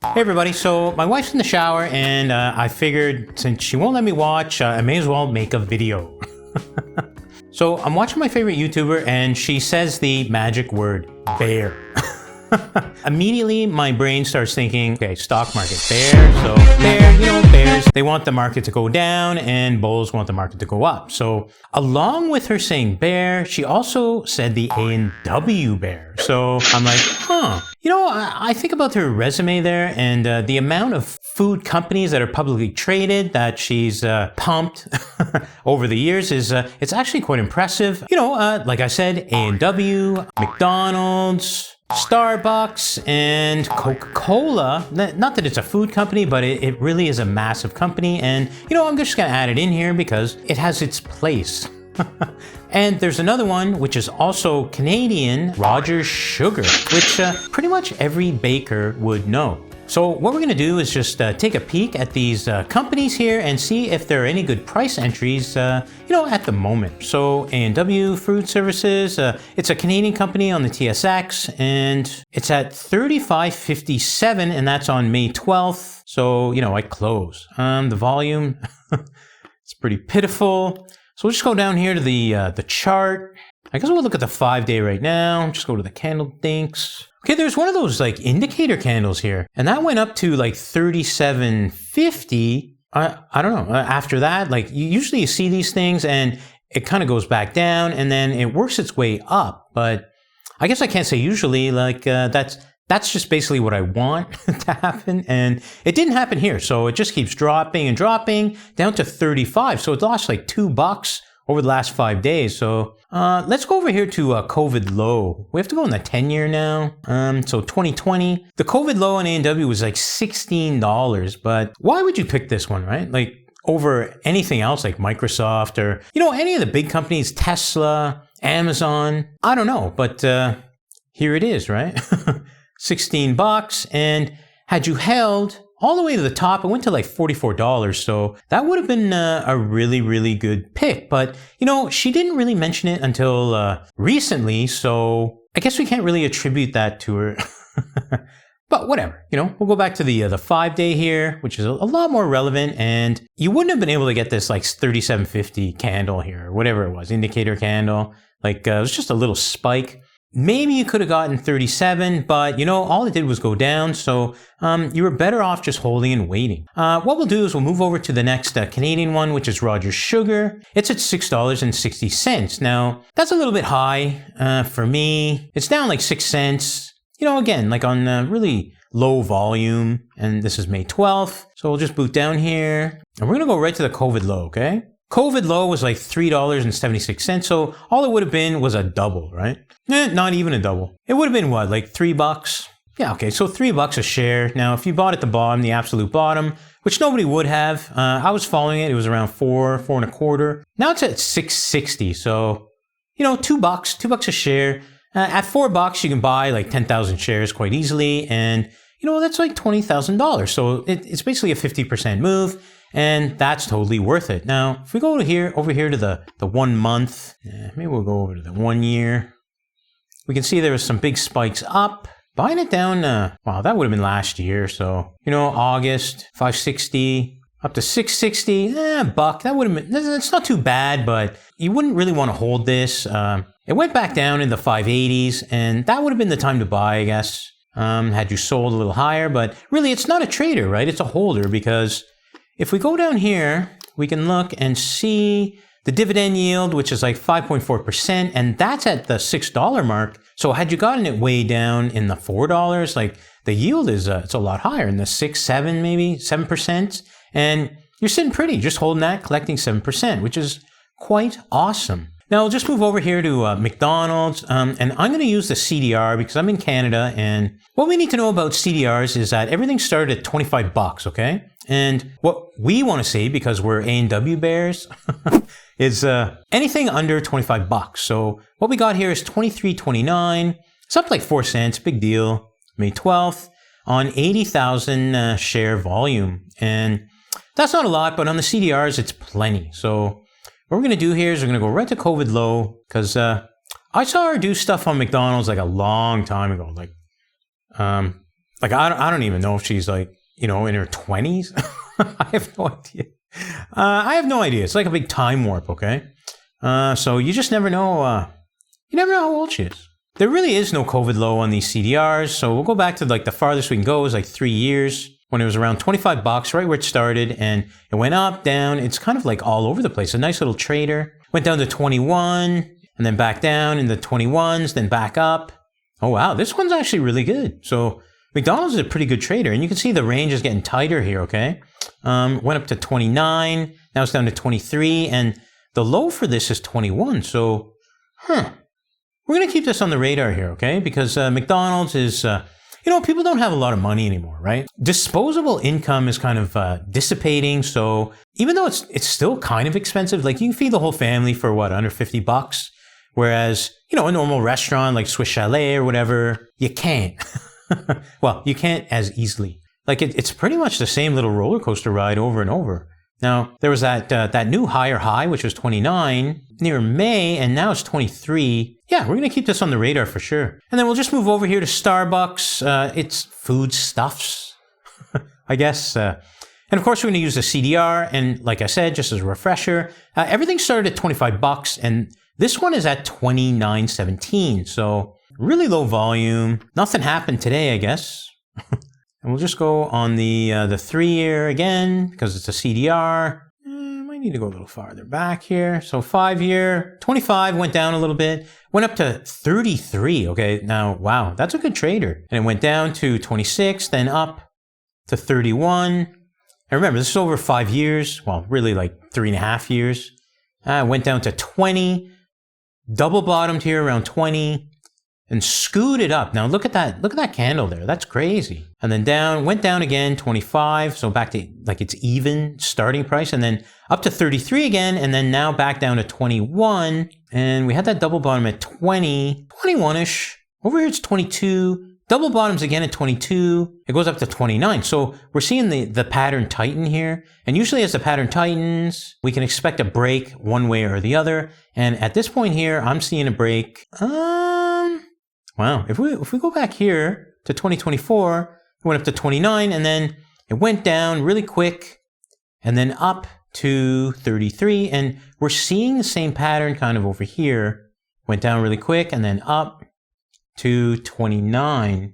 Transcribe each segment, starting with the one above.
Hey everybody, so my wife's in the shower and I figured since she won't let me watch, I may as well make a video. So I'm watching my favorite YouTuber and she says the magic word, bear. Immediately my brain starts thinking, okay, stock market, bear, so bear, bears, they want the market to go down and bulls want the market to go up. So along with her saying bear, she also said the A&W bear. So I'm like, I think about her resume there and the amount of food companies that are publicly traded that she's pumped over the years is it's actually quite impressive. Like I said, A&W, McDonald's, Starbucks, and Coca-Cola. Not that it's a food company, but it really is a massive company. And, I'm just going to add it in here because it has its place. And there's another one, which is also Canadian, Rogers Sugar, which pretty much every baker would know. So what we're going to do is just take a peek at these companies here and see if there are any good price entries, at the moment. So A&W Food Services, it's a Canadian company on the TSX, and it's at $35.57, and that's on May 12th. So, I close. The volume, it's pretty pitiful. So we'll just go down here to the chart. I guess we'll look at the 5-day right now. Just go to the candle dinks. Okay, there's one of those like indicator candles here, and that went up to like 37.50. I don't know. After that, like usually you see these things and it kind of goes back down and then it works its way up. But I guess I can't say usually. Like that's just basically what I want to happen, and it didn't happen here. So it just keeps dropping and dropping down to 35. So it lost like $2 over the last 5 days. So let's go over here to COVID low. We have to go in the 10-year now. So 2020, the COVID low on A&W was like $16. But why would you pick this one, right? Like over anything else like Microsoft or, any of the big companies, Tesla, Amazon, I don't know. But here it is, right? $16. And had you held all the way to the top, it went to like $44. So that would have been a really, really good pick. But, she didn't really mention it until recently. So I guess we can't really attribute that to her. But whatever, we'll go back to the 5-day here, which is a lot more relevant. And you wouldn't have been able to get this like 37.50 candle here, or whatever it was, indicator candle. Like it was just a little spike. Maybe you could have gotten 37, but all it did was go down. So you were better off just holding and waiting. What we'll do is we'll move over to the next Canadian one, which is Rogers Sugar. It's at $6.60. Now, that's a little bit high for me. It's down like 6 cents. Again, like on really low volume. And this is May 12th. So we'll just boot down here. And we're going to go right to the COVID low, okay? COVID low was like $3.76. So all it would have been was a double, right? Not even a double. It would have been what, like $3? Yeah, okay, so $3 a share. Now, if you bought at the bottom, the absolute bottom, which nobody would have, I was following it. It was around $4.25. Now it's at $6.60. So, $2 a share. At $4, you can buy like 10,000 shares quite easily. And, that's like $20,000. So it's basically a 50% move. And that's totally worth it. Now, if we go over here to the 1 month, maybe we'll go over to the 1 year. We can see there was some big spikes up. Buying it down, wow, that would have been last year. So, August, 560, up to 660, $1. That would have been, it's not too bad, but you wouldn't really want to hold this. It went back down in the 580s, and that would have been the time to buy, I guess, had you sold a little higher. But really, it's not a trader, right? It's a holder, because if we go down here, we can look and see the dividend yield, which is like 5.4%, and that's at the $6 mark. So had you gotten it way down in the $4, like the yield is it's a lot higher, in the 6, 7, maybe 7%. And you're sitting pretty, just holding that, collecting 7%, which is quite awesome. Now we'll just move over here to McDonald's, and I'm going to use the CDR because I'm in Canada, and what we need to know about CDRs is that everything started at $25, okay? And what we want to see, because we're A&W bears, is anything under $25. So what we got here is $23.29. It's up like 4 cents, big deal. May 12th on 80,000 share volume, and that's not a lot, but on the CDRs it's plenty. So what we're going to do here is we're going to go right to COVID low, because I saw her do stuff on McDonald's like a long time ago, like Like, I don't even know if she's like, in her 20s. I have no idea. I have no idea. It's like a big time warp, okay? So you just never know. You never know how old she is. There really is no COVID low on these CDRs. So we'll go back to like the farthest we can go is like 3 years when it was around $25, right where it started. And it went up, down. It's kind of like all over the place. A nice little trader. Went down to 21 and then back down in the 21s, then back up. Oh, wow. This one's actually really good. So McDonald's is a pretty good trader. And you can see the range is getting tighter here, okay? Went up to 29. Now it's down to 23. And the low for this is 21. So, we're going to keep this on the radar here, okay? Because McDonald's is, people don't have a lot of money anymore, right? Disposable income is kind of dissipating. So even though it's still kind of expensive, like you can feed the whole family for what, under $50? Whereas, a normal restaurant like Swiss Chalet or whatever, you can't. Well, you can't as easily. Like it's pretty much the same little roller coaster ride over and over. Now, there was that new higher high, which was 29 near May, and now it's 23. Yeah, we're going to keep this on the radar for sure. And then we'll just move over here to Starbucks. It's foodstuffs, I guess. And of course, we're going to use the CDR. And like I said, just as a refresher, everything started at $25, and this one is at $29.17. So really low volume. Nothing happened today, I guess. And we'll just go on the 3-year again, because it's a CDR. Might need to go a little farther back here. So 5-year, 25 went down a little bit, went up to 33. Okay, now, wow, that's a good trader. And it went down to 26, then up to 31. And remember, this is over 5 years. Well, really like 3.5 years. Went down to 20, double bottomed here around 20. And scooted up. Now look at that candle there. That's crazy. And then went down again, 25. So back to like its even starting price, and then up to 33 again, and then now back down to 21. And we had that double bottom at 20, 21-ish. Over here it's 22. Double bottoms again at 22. It goes up to 29. So we're seeing the pattern tighten here. And usually as the pattern tightens, we can expect a break one way or the other. And at this point here, I'm seeing a break. Wow, if we go back here to 2024, it went up to 29, and then it went down really quick, and then up to 33, and we're seeing the same pattern kind of over here. Went down really quick, and then up to 29.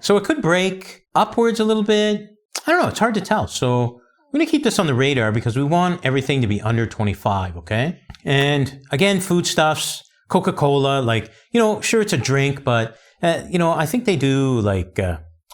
So it could break upwards a little bit. I don't know, it's hard to tell. So we're going to keep this on the radar because we want everything to be under 25, okay? And again, foodstuffs. Coca-Cola, like, sure, it's a drink, but, I think they do like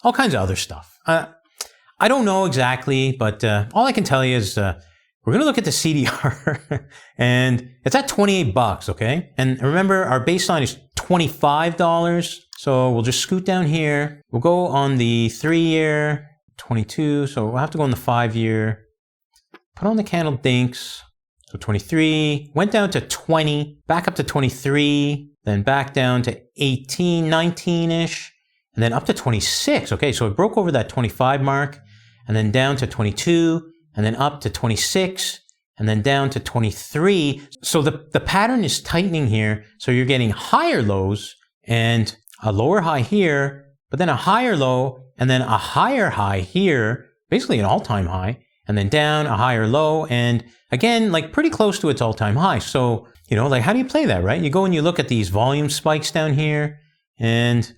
all kinds of other stuff. I don't know exactly, but all I can tell you is we're going to look at the CDR and it's at $28, okay? And remember, our baseline is $25. So we'll just scoot down here. We'll go on the 3-year, 22. So we'll have to go on the 5-year. Put on the candle dinks. So 23, went down to 20, back up to 23, then back down to 18, 19-ish, and then up to 26. Okay, so it broke over that 25 mark, and then down to 22, and then up to 26, and then down to 23. So the pattern is tightening here. So you're getting higher lows and a lower high here, but then a higher low, and then a higher high here, basically an all-time high, and then down, a higher low, and again, like pretty close to its all-time high. So, like how do you play that, right? You go and you look at these volume spikes down here, and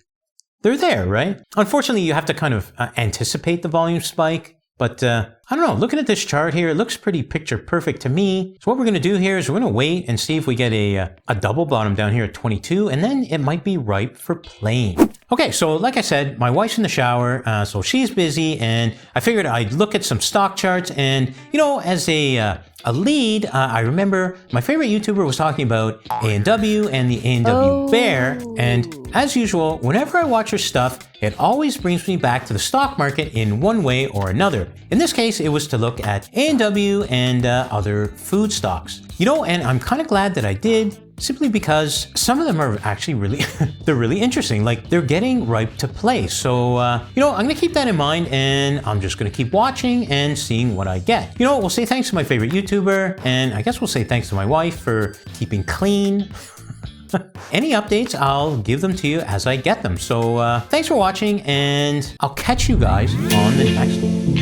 they're there, right? Unfortunately, you have to kind of anticipate the volume spike. But I don't know, looking at this chart here, it looks pretty picture perfect to me. So what we're going to do here is we're going to wait and see if we get a double bottom down here at 22, and then it might be ripe for playing. Okay, so like I said, my wife's in the shower, so she's busy, and I figured I'd look at some stock charts. And, as a lead, I remember my favorite YouTuber was talking about A&W and the A&W Bear. And as usual, whenever I watch her stuff, it always brings me back to the stock market in one way or another. In this case, it was to look at A&W and other food stocks. And I'm kind of glad that I did, simply because some of them are actually really, they're really interesting. Like, they're getting ripe to play. So, I'm going to keep that in mind, and I'm just going to keep watching and seeing what I get. We'll say thanks to my favorite YouTuber, and I guess we'll say thanks to my wife for keeping clean. Any updates, I'll give them to you as I get them. So thanks for watching, and I'll catch you guys on the next one.